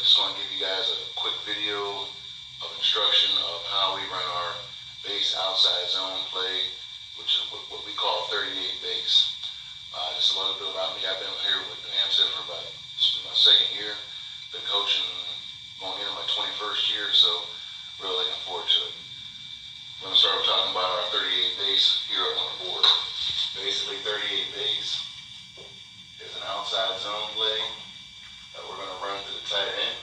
just want to give you guys a quick video of instruction of how we run our base outside zone play, which is what we call 38 base. Just a little bit about me. I've been here with New Hampshire for about my second year. Been coaching going into my 21st year, so really looking forward to it. We're going to start talking about our 38 base here up on the board. Basically, 38 base is an outside zone play that we're going to run to the tight end.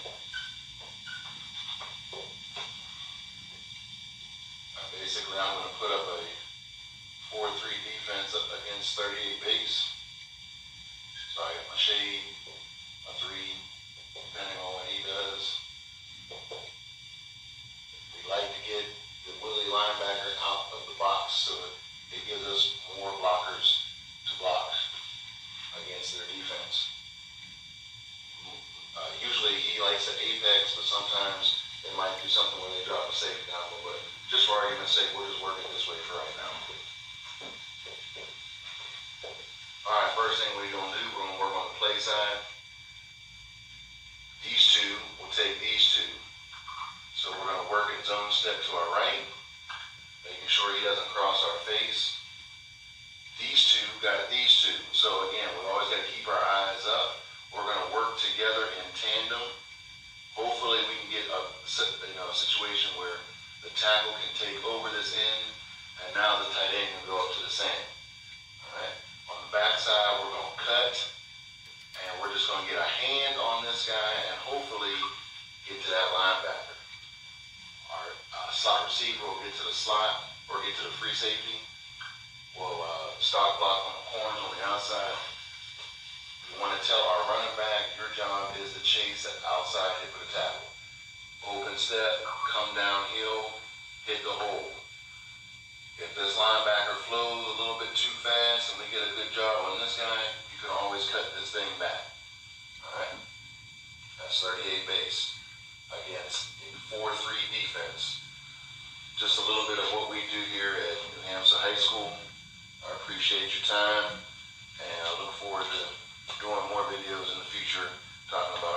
Basically, I'm going to put up a 4-3 defense up against 38 base. So I got my shade, my 3, depending on what he does. We like to get the Willie linebacker out of the box so it gives us more blockers to block against their defense. Usually he likes an apex, but sometimes they might do something where they drop a safety down a little bit. Just for argument's sake, we're just working this way for right now. Alright, first thing we're going to do, we're going to work on the play side. These two will take these two. So we're going to work in zone step to our right, making sure he doesn't cross our face. These two got these two. So again, we always got to keep our eyes up. We're going to work together in tandem. Hopefully we can get a situation where the tackle can take over this end, and now the tight end can go up to the sand. Alright? On the back side, we're going to cut, and we're just going to get a hand on this guy and hopefully get to that linebacker. Our slot receiver will get to the slot or get to the free safety. We'll stock block on the corners on the outside. We want to tell our running back, your job is to chase that outside hip of the tackle. Open step, come downhill, hit the hole. If this linebacker flows a little bit too fast and we get a good job on this guy, you can always cut this thing back. Alright? That's 38 base against a 4-3 defense. Just a little bit of what we do here at New Hampshire High School. I appreciate your time, and I look forward to doing more videos in the future talking about